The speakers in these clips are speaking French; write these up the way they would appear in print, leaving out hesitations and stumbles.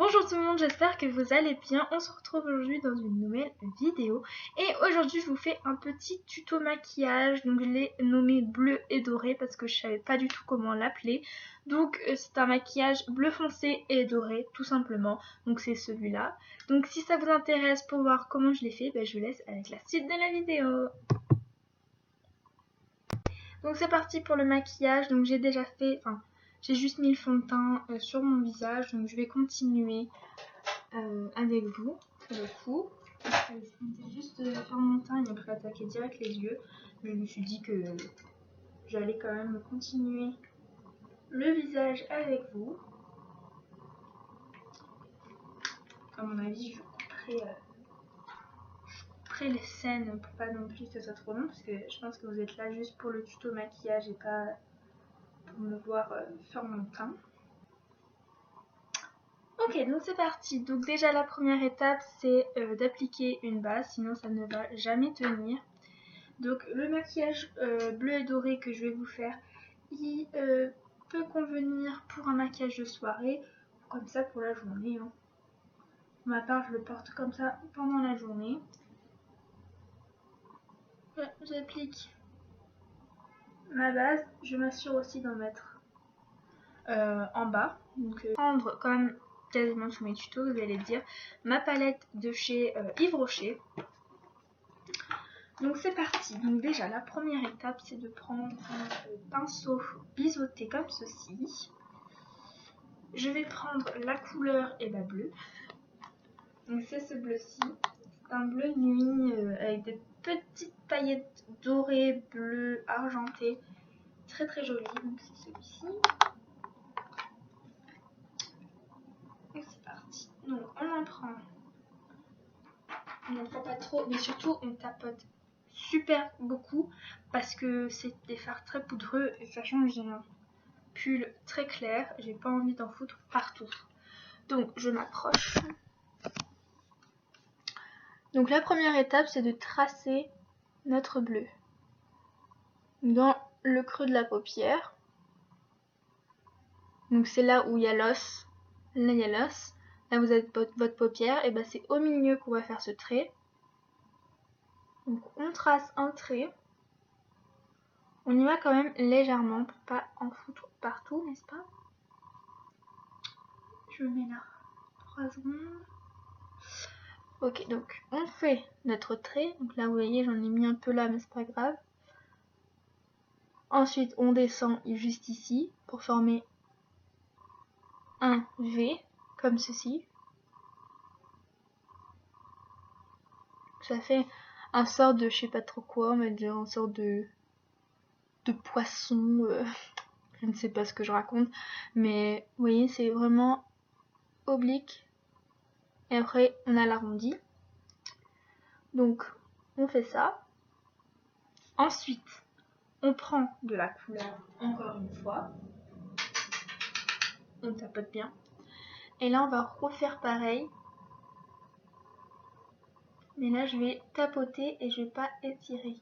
Bonjour tout le monde, j'espère que vous allez bien. On se retrouve aujourd'hui dans une nouvelle vidéo. Et aujourd'hui je vous fais un petit tuto maquillage. Donc je l'ai nommé bleu et doré parce que je savais pas du tout comment l'appeler. Donc c'est un maquillage bleu foncé et doré tout simplement. Donc c'est celui-là. Donc si ça vous intéresse pour voir comment je l'ai fait, je vous laisse avec la suite de la vidéo. Donc c'est parti pour le maquillage. Donc j'ai déjà fait... j'ai juste mis le fond de teint sur mon visage, donc je vais continuer avec vous pour le coup. Je juste faire mon teint et après attaquer direct les yeux. Mais je me suis dit que j'allais quand même continuer le visage avec vous. À mon avis, je couperai les scènes pour pas non plus que ça soit trop long parce que je pense que vous êtes là juste pour le tuto maquillage et pas pour me voir faire mon teint. Ok, donc c'est parti. Donc déjà la première étape c'est d'appliquer une base, sinon ça ne va jamais tenir. Donc le maquillage bleu et doré que je vais vous faire, il peut convenir pour un maquillage de soirée, comme ça pour la journée. Pour ma part je le porte comme ça pendant la journée. J'applique ma base, je m'assure aussi d'en mettre en bas. Donc prendre comme quasiment tous mes tutos, vous allez dire, ma palette de chez Yves Rocher. Donc c'est parti. Donc déjà la première étape c'est de prendre un pinceau biseauté comme ceci. Je vais prendre la couleur bleue. Donc c'est ce bleu-ci. C'est un bleu nuit avec des petites paillettes dorées, bleues, argentées. Très très joli. Donc c'est celui-ci. Et c'est parti. Donc on en prend. On n'en prend pas trop, mais surtout on tapote super beaucoup parce que c'est des fards très poudreux et sachant que j'ai un pull très clair, j'ai pas envie d'en foutre partout. Donc je m'approche. Donc la première étape c'est de tracer notre bleu dans le creux de la paupière. Donc c'est là où il y a l'os. Là il y a l'os. Là vous avez votre paupière. Et c'est au milieu qu'on va faire ce trait. Donc on trace un trait. On y va quand même légèrement pour pas en foutre partout, n'est-ce pas? Je mets là 3 secondes. Ok, donc on fait notre trait. Donc là vous voyez j'en ai mis un peu là mais c'est pas grave. Ensuite on descend juste ici pour former un V comme ceci. Ça fait un sort de je sais pas trop quoi, on va dire un sort de poisson. Je ne sais pas ce que je raconte, mais vous voyez c'est vraiment oblique. Et après on a l'arrondi. Donc on fait ça. Ensuite on prend de la couleur encore une fois. On tapote bien. Et là on va refaire pareil. Mais là je vais tapoter et je vais pas étirer.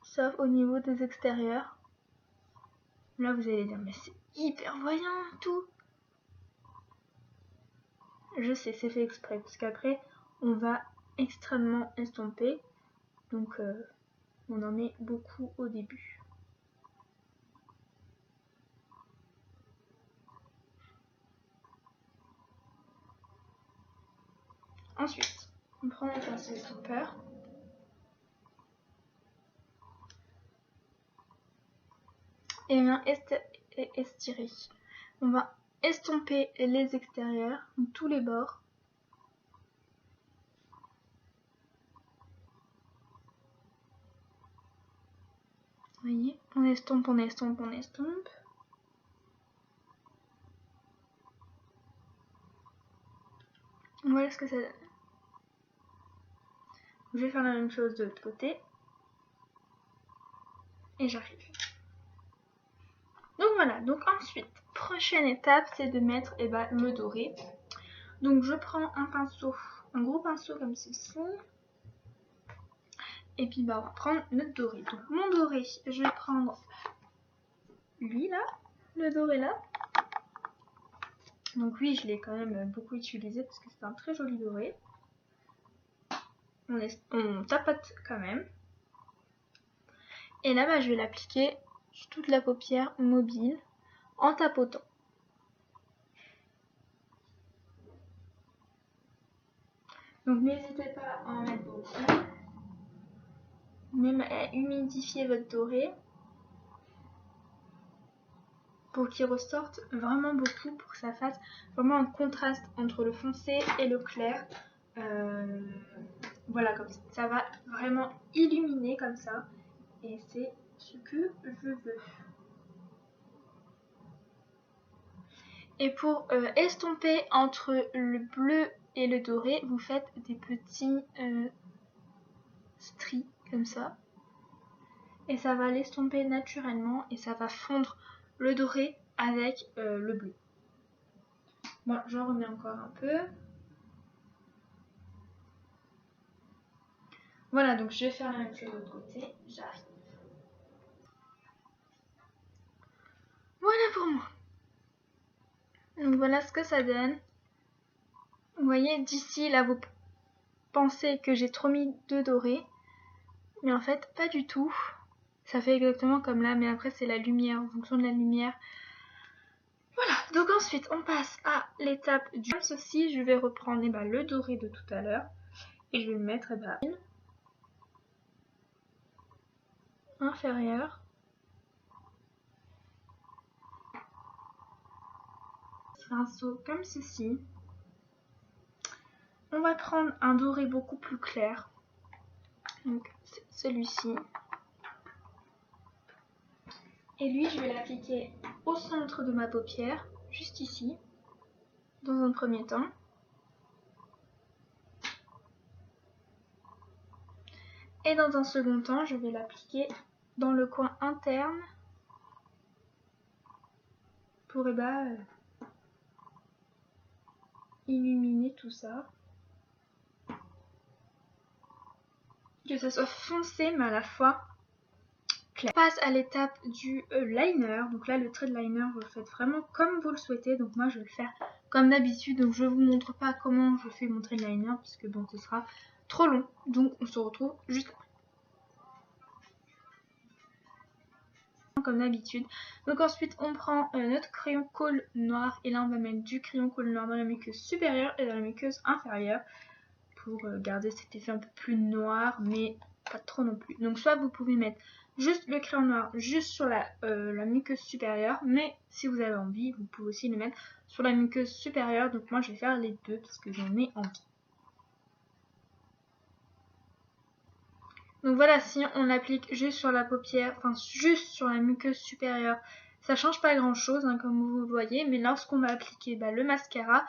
Sauf au niveau des extérieurs. Là vous allez dire mais c'est hyper voyant tout. Je sais, c'est fait exprès parce qu'après on va extrêmement estomper. Donc on en met beaucoup au début. Ensuite, on prend un pinceau estompeur. Et on vient estirer. On va estomper les extérieurs, tous les bords. Vous voyez, on estompe, on estompe, on estompe. Voilà ce que ça donne. Je vais faire la même chose de l'autre côté. Et j'arrive. Donc voilà, donc ensuite, prochaine étape, c'est de mettre le doré. Donc je prends un pinceau, un gros pinceau comme ceci. Et puis on va prendre notre doré. Donc mon doré, je vais prendre lui là, le doré là. Donc oui, je l'ai quand même beaucoup utilisé parce que c'est un très joli doré. On tapote quand même. Et là, bah, je vais l'appliquer sur toute la paupière mobile en tapotant. Donc n'hésitez pas à en mettre beaucoup. Même à humidifier votre doré pour qu'il ressorte vraiment beaucoup, pour que ça fasse vraiment un contraste entre le foncé et le clair. Voilà, comme ça. Ça va vraiment illuminer comme ça. Et c'est ce que je veux. Et pour estomper entre le bleu et le doré, vous faites des petits stries comme ça. Et ça va l'estomper naturellement et ça va fondre le doré avec le bleu. Bon, j'en remets encore un peu. Voilà, donc je vais faire la même chose de l'autre côté. J'arrive. Voilà pour moi. Donc voilà ce que ça donne. Vous voyez, d'ici, là, vous pensez que j'ai trop mis de doré. Mais en fait, pas du tout. Ça fait exactement comme là, mais après, c'est la lumière, en fonction de la lumière. Voilà, donc ensuite, on passe à l'étape du... Comme ceci, je vais reprendre le doré de tout à l'heure. Et je vais le mettre inférieur. Pinceau comme ceci. On va prendre un doré beaucoup plus clair. Donc celui-ci. Et lui, je vais l'appliquer au centre de ma paupière, juste ici, dans un premier temps. Et dans un second temps, je vais l'appliquer dans le coin interne pour illuminer tout ça. Que ça soit foncé mais à la fois clair. On passe à l'étape du liner. Donc là, le trait de liner, vous le faites vraiment comme vous le souhaitez. Donc moi, je vais le faire comme d'habitude. Donc je ne vous montre pas comment je fais mon trait de liner parce que bon, ce sera trop long. Donc on se retrouve juste après. Comme d'habitude. Donc ensuite on prend notre crayon colle noir et là on va mettre du crayon colle noir dans la muqueuse supérieure et dans la muqueuse inférieure pour garder cet effet un peu plus noir mais pas trop non plus. Donc soit vous pouvez mettre juste le crayon noir juste sur la muqueuse supérieure, mais si vous avez envie vous pouvez aussi le mettre sur la muqueuse supérieure. Donc moi je vais faire les deux parce que j'en ai envie. Donc voilà, si on l'applique juste sur la paupière, enfin juste sur la muqueuse supérieure, ça change pas grand chose comme vous le voyez, mais lorsqu'on va appliquer le mascara,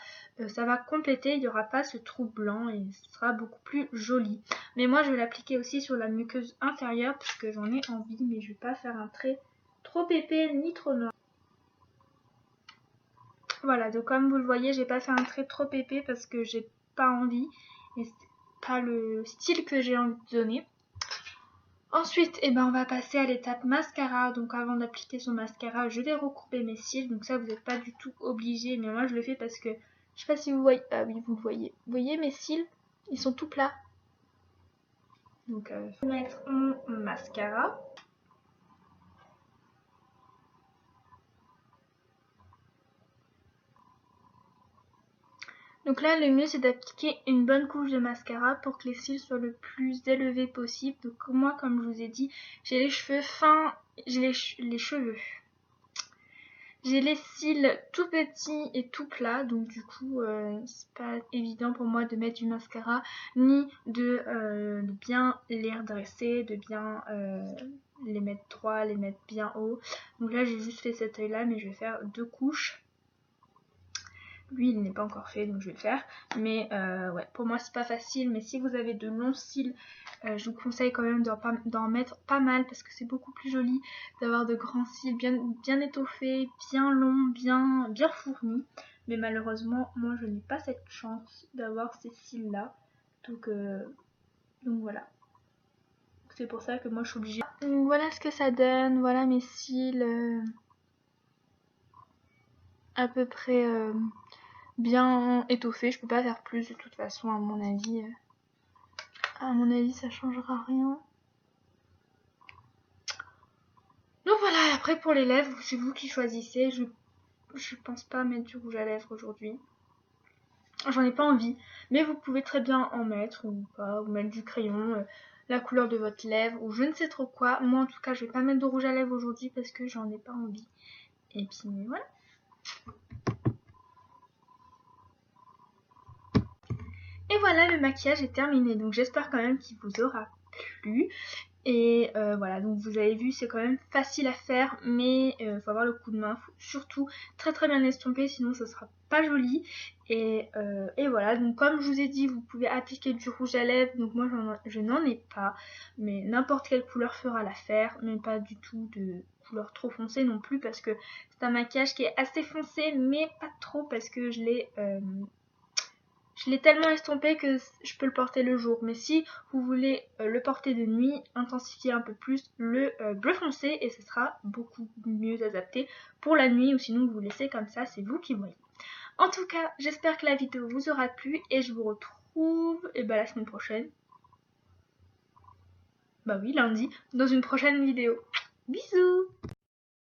ça va compléter, il n'y aura pas ce trou blanc et ce sera beaucoup plus joli. Mais moi je vais l'appliquer aussi sur la muqueuse inférieure parce que j'en ai envie, mais je vais pas faire un trait trop épais ni trop noir. Voilà, donc comme vous le voyez, j'ai pas fait un trait trop épais parce que j'ai pas envie et c'est pas le style que j'ai envie de donner. Ensuite, on va passer à l'étape mascara. Donc avant d'appliquer son mascara, je vais recouper mes cils. Donc ça, vous n'êtes pas du tout obligé. Mais moi, je le fais parce que, je sais pas si vous voyez. Ah oui, vous le voyez. Vous voyez mes cils? Ils sont tout plats. Donc, je vais mettre mon mascara. Donc là, le mieux, c'est d'appliquer une bonne couche de mascara pour que les cils soient le plus élevés possible. Donc moi, comme je vous ai dit, j'ai les cheveux fins, j'ai les cheveux. J'ai les cils tout petits et tout plats, donc du coup c'est pas évident pour moi de mettre du mascara ni de bien les redresser, de bien les mettre droits, les mettre bien haut. Donc là j'ai juste fait cet œil là, mais je vais faire 2 couches. Lui il n'est pas encore fait donc je vais le faire, mais ouais, pour moi c'est pas facile. Mais si vous avez de longs cils, je vous conseille quand même d'en mettre pas mal parce que c'est beaucoup plus joli d'avoir de grands cils bien étoffés, bien longs, bien fournis. Mais malheureusement moi je n'ai pas cette chance d'avoir ces cils là, donc voilà, c'est pour ça que moi je suis obligée. Donc voilà ce que ça donne, voilà mes cils à peu près bien étoffé. Je peux pas faire plus de toute façon, à mon avis. Ça changera rien. Donc voilà, après pour les lèvres, c'est vous qui choisissez. Je pense pas mettre du rouge à lèvres aujourd'hui. J'en ai pas envie, mais vous pouvez très bien en mettre ou pas, ou mettre du crayon, la couleur de votre lèvre ou je ne sais trop quoi. Moi en tout cas, je vais pas mettre de rouge à lèvres aujourd'hui parce que j'en ai pas envie. Et puis voilà. Et voilà, le maquillage est terminé. Donc j'espère quand même qu'il vous aura plu. Et voilà, donc vous avez vu, c'est quand même facile à faire, mais faut avoir le coup de main, faut surtout très très bien estomper, sinon ça sera pas joli. Et voilà, donc comme je vous ai dit, vous pouvez appliquer du rouge à lèvres, donc moi je n'en ai pas, mais n'importe quelle couleur fera l'affaire, mais pas du tout de couleur trop foncée non plus, parce que c'est un maquillage qui est assez foncé, mais pas trop, parce que je l'ai tellement estompé que je peux le porter le jour. Mais si vous voulez le porter de nuit, intensifiez un peu plus le bleu foncé et ce sera beaucoup mieux adapté pour la nuit, ou sinon vous laissez comme ça, c'est vous qui voyez. En tout cas, j'espère que la vidéo vous aura plu et je vous retrouve la semaine prochaine. Bah oui, lundi, dans une prochaine vidéo. Bisous!